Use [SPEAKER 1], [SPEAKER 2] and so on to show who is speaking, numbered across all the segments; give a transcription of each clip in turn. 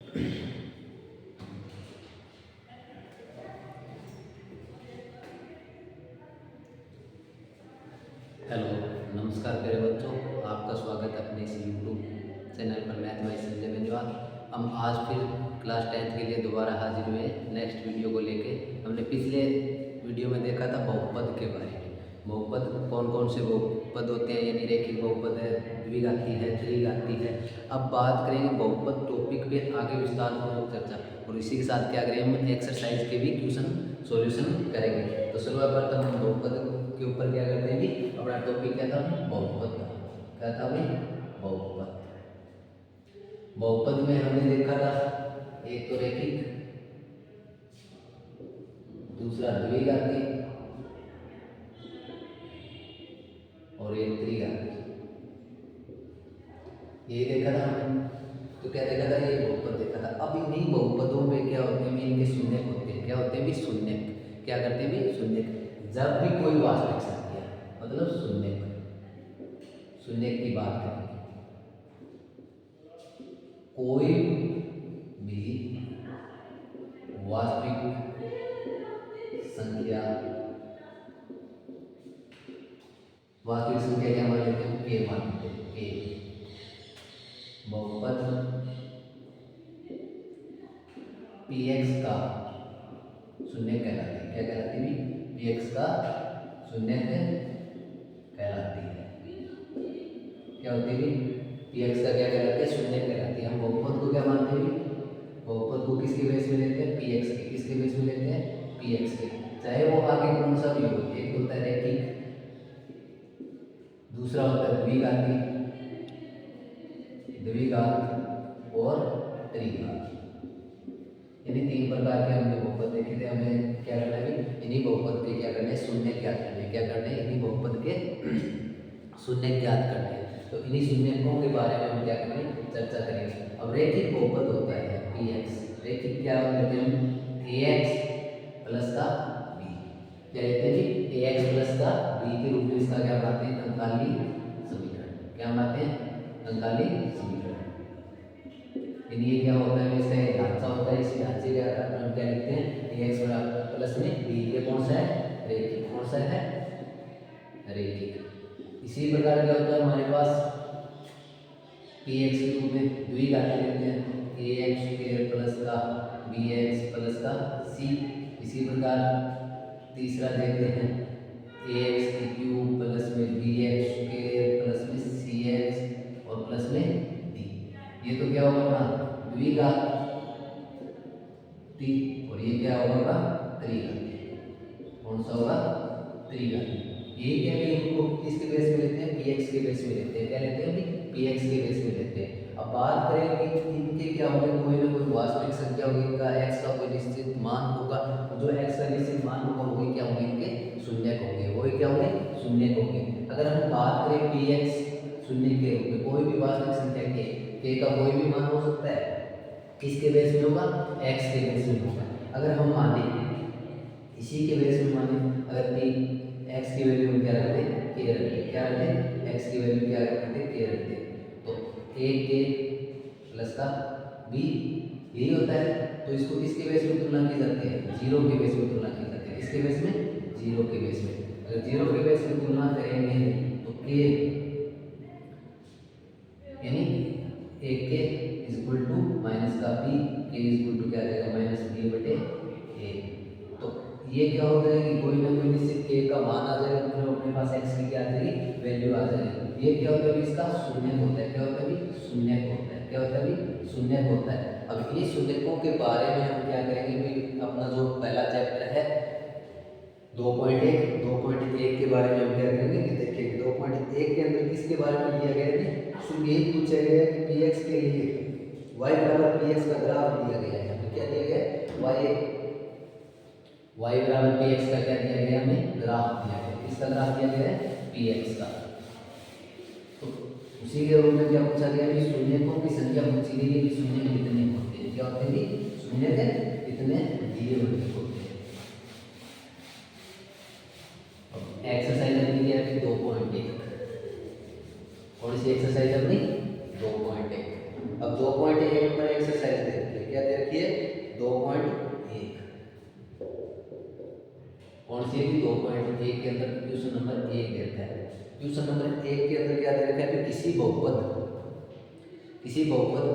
[SPEAKER 1] Hello, नमस्कार प्यारे बच्चों। आपका स्वागत है अपने इस यूट्यूब चैनल पर मैथ बाय संजय बेंजवाल। हम आज फिर क्लास 10th के लिए दोबारा हाजिर हुए नेक्स्ट वीडियो को लेके। हमने पिछले वीडियो में देखा था बहुपद के बारे में। बहुपद कौन कौन से बहुपद होते हैं, यानी रैखिक बहुपद है, द्विघाती है, त्रिघाती है। अब बात करेंगे बहुपद टॉपिक पे आगे विस्तारपूर्वक चर्चा, और इसी के साथ क्या करेंगे, हम एक्सरसाइज के भी क्वेश्चन सॉल्यूशन करेंगे। तो सर्वप्रथम हम बहुपद के ऊपर क्या करते हैं, भी अपना टॉपिक क्या था, बहुपद था। क्या था भाई, बहुपद। बहुपद में हमने देखा था एक तो रैखिक, दूसरा द्विघाती और एक त्रिघाती। ये देखा था हमने। तो क्या देखा था, ये बहुपद देखा था। अब इन्हीं बहुपदों में क्या होते हैं, इनके शून्यक होते हैं। क्या होते हैं भी, शून्यक। क्या करते हैं भी, शून्यक। जब भी कोई वास्तविक संख्या, मतलब शून्यक, शून्यक की बात करेंगे, कोई भी वास्तविक संख्या, वास्तविक संख्या क्या मान लेते हैं, के मान लेते हैं, के। बहुपद px का शून्यक कहलाती है। क्या कहलाती है, px का शून्यक कहलाती है। क्या होती है, px का क्या कहलाती है, शून्यक कहलाती है। हम बहुपद को क्या मानते हैं, बहुपद को किसके बेस में लेते हैं, px के। किसके बेस में लेते हैं, px के। चाहे वो आगे कौन सा भी हो, एक होता है रैखिक, दूसरा होता है द्विघाती, द्विघात और त्रिघात। यानी तीन प्रकार के हमने बहुपद देखे थे। हमें क्या करना है, इन्हीं बहुपद के क्या करने हैं, शून्य ज्ञात करने हैं। क्या करने हैं, इन्हीं बहुपद के शून्य ज्ञात करने हैं। तो इन्हीं शून्यकों के बारे में हम क्या करेंगे, चर्चा करेंगे। अब रैखिक बहुपद होता है px। रैखिक क्या होते हैं, ax प्लस का b। क्या कहते हैं जी, ax प्लस का b के रूप में इसका क्या बनाते हैं, कंकाली समीकरण। क्या बनाते हैं, कंकाली समीकरण। ये क्या होता है, इसका एक ढांचा होता है। इसी ढांचे के आधार पर हम क्या लिखते हैं, ax बराबर प्लस में b। ये कौन सा है, रैखिक। कौन सा है, रैखिक। इसी प्रकार क्या होता है हमारे पास, px के रूप में द्विघाती लेते हैं, ax स्क्वायर प्लस का bx प्लस का c। इसी प्रकार तीसरा देखते हैं, ax की क्यूब प्लस में bx स्क्वायर प्लस में cx और प्लस में d। ये तो क्या होगा अपना द्विघाती, और ये क्या होगा, त्रिघाती। कौन सा होगा, त्रिघाती। ये क्या है, इनको किसके बेस में लेते हैं, px के बेस में लेते हैं। क्या लेते हैं, px के बेस में लेते हैं। अब बात करें कि इनके क्या होंगे, कोई ना कोई वास्तविक संख्या होगी, इनका x का कोई निश्चित मान होगा। जो x का निश्चित मान होगा वही क्या होंगे, इनके शून्यक होंगे। वही क्या होंगे, शून्यक होंगे। अगर हम बात करें px शून्य के रूप में, कोई भी वास्तविक संख्या के का कोई भी मान हो सकता है, किसके बेस में होगा, x के बेस में होगा। अगर हम माने इसी के बेस में माने, अगर x की वैल्यू हम क्या रखते हैं, k रखते हैं। क्या रखते हैं, x की वैल्यू क्या रखते हैं, k रखते हैं। तो a k प्लस का b यही होता है। तो इसको किसके बेस में तुलना की जाती है, जीरो के बेस में तुलना की जाती है। किसके बेस में, जीरो के बेस में। अगर जीरो के बेस में तुलना करेंगे तो k यानी a k equal to minus का b, k इक्वल टू क्या आ जाएगा, माइनस b बटे a। तो ये क्या हो जाएगी, कोई ना कोई निश्चित k का मान आ जाएगा, मतलब अपने पास x की क्या आ जाएगी, वैल्यू आ जाएगी। ये क्या होता है, इसका शून्य होता है। क्या होता है, शून्य होता है। क्या होता है, शून्य होता है। अब इन्हीं शून्यकों के बारे में हम क्या करेंगे, अपना जो पहला चैप्टर है 2.1 के बारे में हम क्या करेंगे, देखेंगे। 2.1 के अंदर किसके बारे में लिया गया है, सिर्फ यही पूछा गया है कि px के लिए y बराबर px का ग्राफ दिया गया है। हमें क्या दिया गया है, y बराबर px का क्या दिया गया, हमें ग्राफ दिया गया है। किसका ग्राफ दिया गया है, px का। तो उसी के रूप में क्या पूछा गया है, शून्यकों की संख्या पूछी गई है कि शून्य कितने होते हैं। क्या होते हैं, शून्य कितने दिए होते हैं। एक्सरसाइज अपनी क्या है, 2.1। कौन सी एक्सरसाइज अपनी, 2.1। अब 2.1 नंबर एक्सरसाइज देखते हैं। मुझे भी 2 पॉइंट एक के अंदर क्वेश्चन नंबर 1 देता है। क्वेश्चन नंबर 1 के अंदर क्या दे रखा है कि किसी बहुपद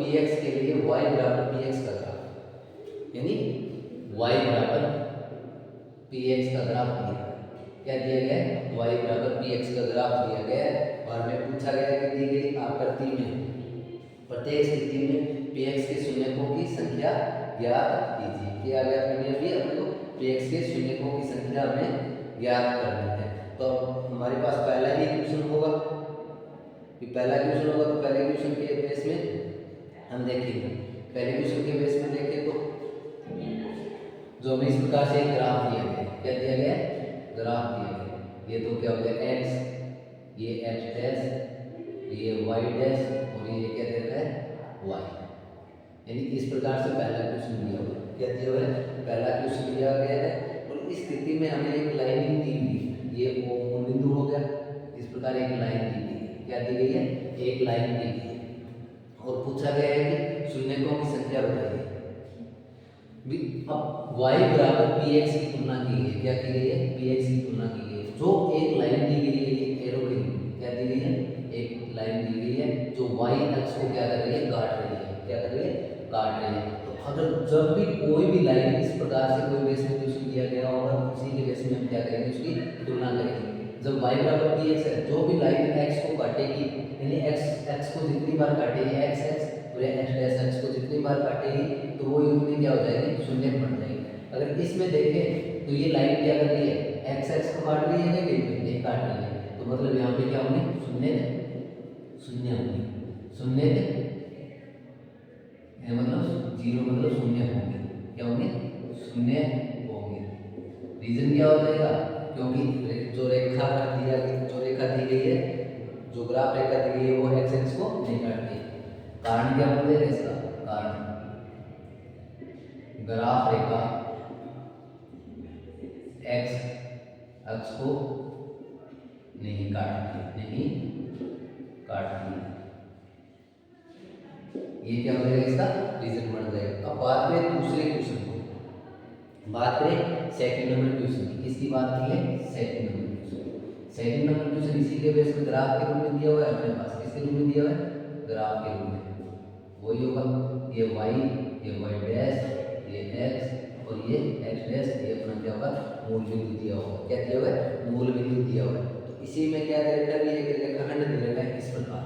[SPEAKER 1] px के लिए y बराबर px का ग्राफ, यानी y बराबर px का ग्राफ दिया गया है। क्या दिया गया है? y बराबर px का ग्राफ दिया गया है और हमें पूछा गया कि दी गई आकृति में प्रत्येक स्थिति में px के शून्यकों की संख्या ज्ञात कीजिए। क्या ज्ञात करनी है? अभी अपने को px के शून्यकों की संख्या हमें ज्ञात करनी है। तो हमारे पास पहला ही क्वेश्चन होगा, तो पहले क्वेश्चन के बेस में हम देखेंगे। पहले क्वेश्चन के बेस में देखें तो जो हमें इस प्रकार से एक ग्राफ दिया गया है। क्या दिया गया है? ग्राफ दिया गया है। ये तो क्या हो गया x, ये x डैश, ये y डैश और ये क्या दे रखा है? y। यानी इस प्रकार से पहला क्वेश्चन दिया हुआ है। क्या दिया हुआ है? पहला क्वेश्चन दिया गया है और इस स्थिति में हमें एक लाइन दी हुई है। ये मूल बिंदु हो गया। इस प्रकार एक लाइन दी गई है। क्या दी गई है? एक लाइन दी गई है और पूछा गया है कि शून्यकों की संख्या बताइए। अब y बराबर px की तुलना की गई है। क्या की गई है? px की तुलना की गई है। जो एक लाइन दी गई है, ये एरो की क्या दी गई है? एक लाइन दी गई है जो y अक्ष को क्या कर रही है? काट रही है। क्या कर रही है? काट रही है। तो अगर जब भी कोई भी लाइन इस प्रकार से कोई बेस में क्वेश्चन दिया गया होगा, उसी के बेस में हम क्या करेंगे? उसकी तुलना करेंगे। जब y बराबर px है, जो भी लाइन x को काटेगी, यानी x को जितनी बार काटेगी, x और x डैश x को जितनी बार काटेगी तो वो उतनी क्या हो जाएगी? शून्य बन जाएगी। अगर इसमें देखें तो ये लाइन क्या कर रही है? x को काट रही है कि नहीं काट रही है? तो मतलब यहाँ पे क्या होंगे? शून्य होंगे। शून्य मतलब 0 मतलब शून्य होंगे। क्या होंगे? शून्य होंगे। रीजन क्या हो जाएगा? क्योंकि जो रेखा दी गई है, जो ग्राफ रेखा दी गई है वो x को नहीं काटती है। कारण क्या बोल देगा इसका? कारण ग्राफ रेखा x अक्ष को नहीं काटती है। ये क्या हो जाएगा? इसका रीजन बन जाएगा। अब बात करें दूसरे क्वेश्चन को, बात करें सेकंड नंबर क्वेश्चन की। किसकी बात की है? सेकंड नंबर क्वेश्चन इसी के बेस में ग्राफ के रूप में दिया हुआ है अपने पास। किसके रूप में दिया हुआ है? ग्राफ के रूप में। वही होगा, ये y डैश, ये x और ये x डैश, ये अपना क्या होगा? मूल बिंदु दिया होगा। क्या दिया हुआ है? मूल बिंदु दिया हुआ है। तो इसी में क्या दे रखा है? एक रेखाखंड दे रखा है इस प्रकार,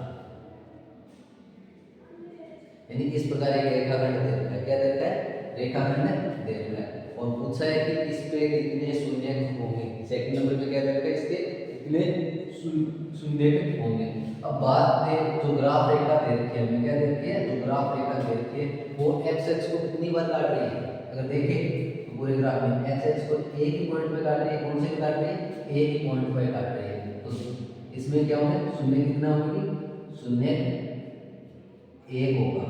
[SPEAKER 1] यानी इस प्रकार एक रेखाखंड दे रखा है। क्या दे रखा है? रेखाखंड दे रखा है और पूछा है कि इस पे कितने शून्य होंगे। सेकंड नंबर पे क्या दे रखा है? इसके कितने शून्य होंगे। अब बात में जो ग्राफ रेखा दे रखी है, हमें क्या दे रखी है? जो ग्राफ रेखा दे रखी है वो x को कितनी बार काट रही है? अगर देखें तो पूरे ग्राफ में x को एक ही पॉइंट पे काट रही है। कौन से पे काट रही है? एक ही पॉइंट पे काट रही है। तो इसमें क्या होगा? शून्य कितना होगी? शून्य 1 होगा।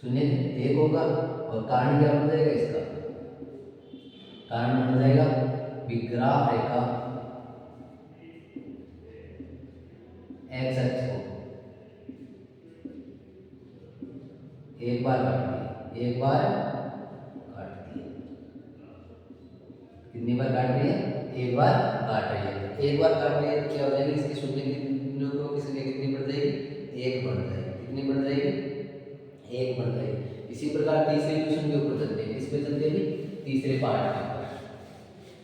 [SPEAKER 1] शून्य 1 होगा और कारण क्या बन जाएगा इसका? कारण बन जाएगा ग्राफ रेखा x अक्ष को एक बार काटती है। कितनी बार काट रही है? एक बार काट रही है। एक बार काट रही है तो क्या हो जाएगी? इसकी शून्य की संख्या कितनी बढ़ जाएगी? 1 बढ़ जाएगी। कितनी बढ़ जाएगी? 1 बढ़ जाएगी। इसी प्रकार तीसरे क्वेश्चन के ऊपर चलते हैं। इस पे चलते भी तीसरे पार्ट के ऊपर।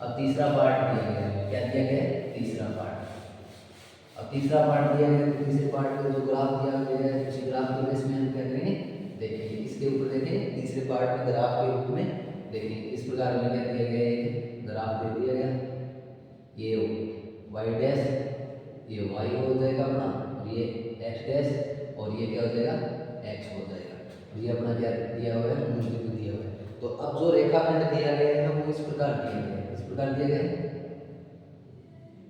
[SPEAKER 1] अब तीसरा पार्ट दिया गया है। क्या दिया गया है? तीसरा पार्ट। अब तीसरा पार्ट दिया गया है। तीसरे पार्ट में जो ग्राफ दिया गया है, उसी ग्राफ के बेस में हम क्या करेंगे? देखेंगे। इसके ऊपर देखेंगे तीसरे पार्ट में ग्राफ के रूप में देखेंगे। इस प्रकार में क्या दिया गया है? ग्राफ दे दिया गया, ये y डैश, ये y हो जाएगा अपना, और ये x डैश और ये क्या हो जाएगा? x हो जाएगा। और ये अपना क्या दिया हुआ है? मूल बिंदु दिया हुआ है। तो अब जो रेखाखंड दिया गया है वो इस प्रकार दिया गया है। इस प्रकार दिया गया है,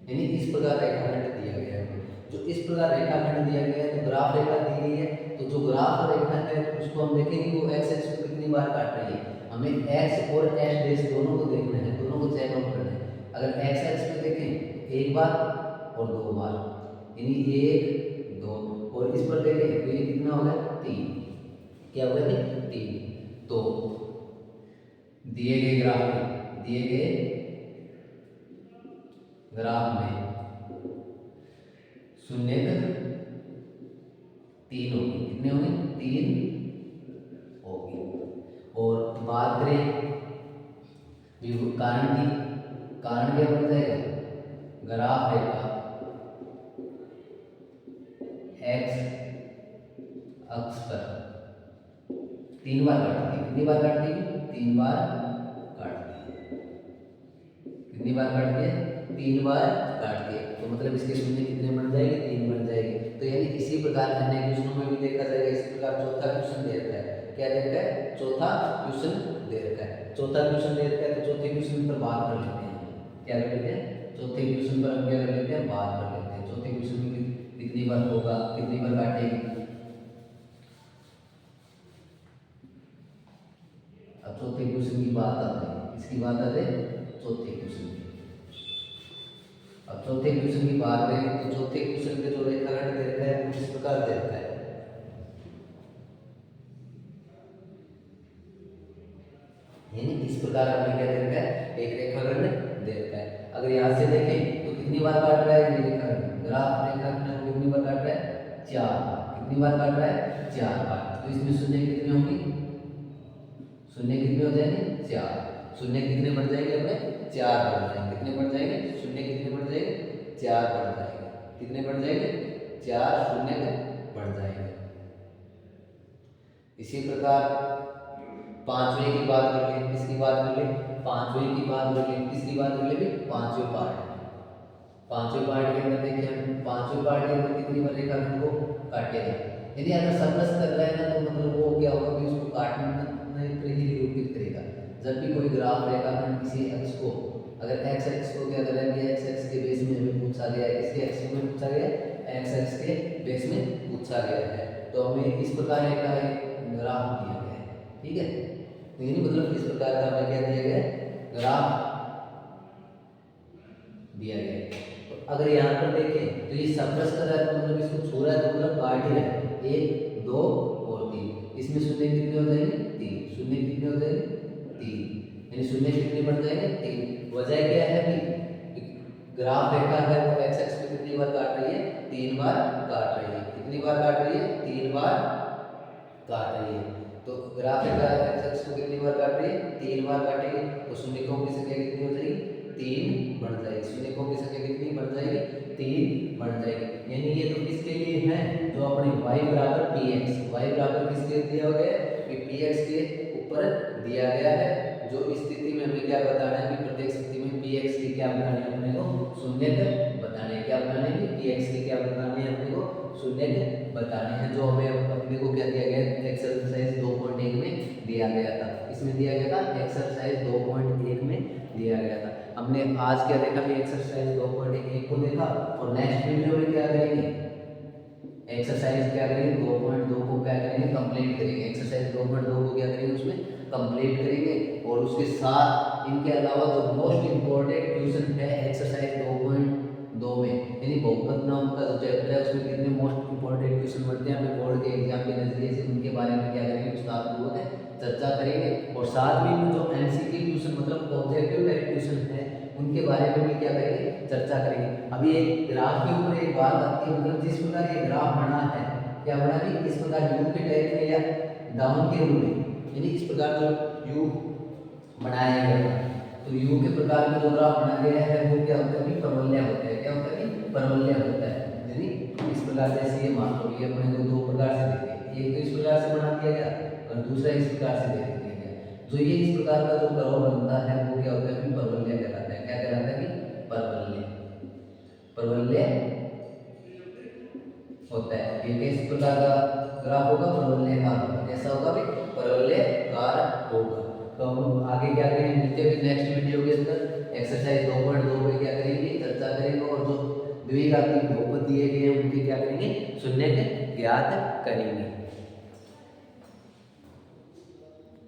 [SPEAKER 1] यानी इस प्रकार रेखाखंड दिया गया है। जो इस प्रकार रेखाखंड दिया गया है तो ग्राफ रेखा दी गई है। तो जो ग्राफ रेखा है उसको हम देखेंगे वो x एक्सिस को कितनी बार काट रही है। हमें x और x डैश दोनों को देखना है, दोनों को चेक आउट करना है। अगर x एक्सिस पे देखें 1 बार और 2 बार, यानी 1 2, और इस पर देखें तो ये कितना होगा? 3। क्या होगा? 3। तो दिए गए ग्राफ में दिए गए ग्राफ में शून्य तीन होगी। कितने होंगे? 3 होगी। और बात करें कारण की, कारण क्या बन जाएगा? ग्राफ रेखा एक्स अक्ष पर 3 बार काटती है। कितनी बार काटती है? 3 बार काटती है। कितनी बार काटती है? 3 बार काटती है। तो मतलब इसके शून्य कितने बन जाएंगे? 3 बन जाएंगे। तो यानी इसी प्रकार अन्य क्वेश्चनों में भी देखा जाएगा। इसी प्रकार चौथा क्वेश्चन दे रखा है। क्या दे रखा है? चौथा क्वेश्चन दे रखा है। चौथा क्वेश्चन दे रखा है तो चौथे क्वेश्चन पर बात कर लेते हैं। क्या कर लेते हैं? चौथे क्वेश्चन पर हम क्या कर लेते हैं? बात कर लेते हैं। चौथे क्वेश्चन में कितनी बार होगा, कितनी बार काटेगी? अब चौथे क्वेश्चन की बात आती है। इसकी बात आती है चौथे क्वेश्चन की। अब चौथे क्वेश्चन की बात करें तो चौथे क्वेश्चन पे जो रेखाखंड दे रखा है वो किस प्रकार दे रखा है? यानी इस प्रकार हमें क्या दे रखा है? एक रेखाखंड दे रखा है। अगर यहाँ से देखें तो कितनी बार काट रहा है ये रेखाखंड? ग्राफ रेखाखंड कितनी बार काट रहा है? 4 बार। कितनी बार काट रहा है? 4 बार। तो इसमें शून्य कितने होंगे? शून्य कितने हो जाएंगे? 4। शून्य कितने बढ़ जाएंगे? अपने 4 बढ़ जाएंगे। कितने बढ़ जाएंगे? शून्य कितने बढ़ जाएंगे? 4 बढ़ जाएंगे। कितने बढ़ जाएंगे? 4 शून्य बढ़ जाएंगे। इसी प्रकार पांचवें की बात कर ले, किसकी बात कर ले? पांचवें की बात कर ले, किसकी बात कर ले भी? पांचवें पार्ट। पांचवें पार्ट के अंदर देखिए हम पांचवें पार्ट के अंदर कितनी बार रेखाखंड को काटेगा। यदि अगर समरस कर रहा है ना तो मतलब वो क्या होगा कि उसको काटने पर ही निरूपित करेगा। जब भी कोई ग्राफ रेखाखंड किसी अक्ष को, अगर एक्स एक्स को क्या कर रहा है? एक्स एक्स के बेस में हमें पूछा गया है। किसके एक्स में पूछा गया है? एक्स एक्स के बेस में पूछा गया है। तो हमें इस प्रकार एक ग्राफ दिया गया है। ठीक है, तो यानी मतलब इस प्रकार का हमें क्या दिया गया है? ग्राफ दिया गया है। तो अगर यहाँ पर देखें तो ये समरस कर रहा है तो मतलब इसको छू रहा है तो मतलब काट ही रहा है। 1 2 और 3। इसमें शून्य कितने हो जाएंगे? 3। शून्य कितने हो जाएंगे? 3। यानी शून्य कितने बढ़ जाएंगे? 3। वजह क्या है कि ग्राफ रेखा है वो एक्स एक्स पे कितनी बार काट रही है? 3 बार काट रही है। कितनी बार काट रही है? 3 बार काट रही है। तो ग्राफ रेखा एक्स एक्स को कितनी बार काट रही है? 3 बार काटेगी। तो शून्यकों की संख्या कितनी हो जाएगी? 3 बढ़ जाएगी। शून्यकों की संख्या कितनी बढ़ जाएगी? 3 बढ़ जाएगी। यानी ये तो किसके लिए है? जो अपने y बराबर px, y बराबर किसके दिया गया है? कि px के ऊपर दिया गया है। जो स्थिति में हमें क्या बताना है कि प्रत्येक स्थिति में px की क्या बतानी है अपने को? शून्य बताने। क्या बताने हैं? px की क्या बतानी है अपने को? शून्य बताने हैं। जो हमें अपने को क्या दिया गया है? एक्सरसाइज 2.1 में दिया गया था। इसमें दिया गया था एक्सरसाइज 2.1 में दिया गया था। हमने आज क्या देखा कि एक्सरसाइज 2.1 को देखा और नेक्स्ट वीडियो में क्या करेंगे? एक्सरसाइज क्या करेंगे? 2.2 को क्या करेंगे? कंप्लीट करेंगे। एक्सरसाइज 2.2 को क्या करेंगे? उसमें कंप्लीट करेंगे। और उसके साथ इनके अलावा जो मोस्ट इंपॉर्टेंट क्वेश्चन है एक्सरसाइज 2.2 में, यानी बहुपद नाम का जो चैप्टर है उसमें कितने मोस्ट इंपॉर्टेंट क्वेश्चन बढ़ते हैं अपने बोर्ड के एग्जाम के नजरिए से, उनके बारे में क्या करेंगे? विस्तारपूर्वक चर्चा करेंगे। और साथ में जो एमसीक्यू क्वेश्चन मतलब ऑब्जेक्टिव टाइप क्वेश्चन है उनके बारे में भी क्या करेंगे? चर्चा करेंगे। अभी एक ग्राफ के ऊपर एक बात आती है, मतलब जिस प्रकार ये ग्राफ बना है, क्या बना कि इस प्रकार यू के टाइप में या डाउन के रूप में, यानी इस प्रकार जो यू बनाया गया है तो यू के प्रकार में जो ग्राफ बनाया गया है वो क्या होता है? परवलय होता है। क्या होता है? परवलय होता है। यानी इस प्रकार जैसे ये मान लो ये अपने को 2 प्रकार से देखे, एक तो इस प्रकार से बना दिया गया और दूसरा इस प्रकार से दे दिया गया। जो ये इस प्रकार का जो कर्व बनता है वो क्या होता है? परवलय कहलाता है। क्या कहलाता है? परवलय। परवलय होता है। ये किस प्रकार का ग्राफ होगा? परवलयकार होगा। कैसा होगा भाई? परवलयकार होगा। तो हम आगे क्या करेंगे? नेक्स्ट वीडियो के अंदर एक्सरसाइज 2.2 पे क्या करेंगे? चर्चा करेंगे और जो द्विघाती बहुपद दिए गए हैं उनके क्या करेंगे? शून्य ज्ञात करेंगे।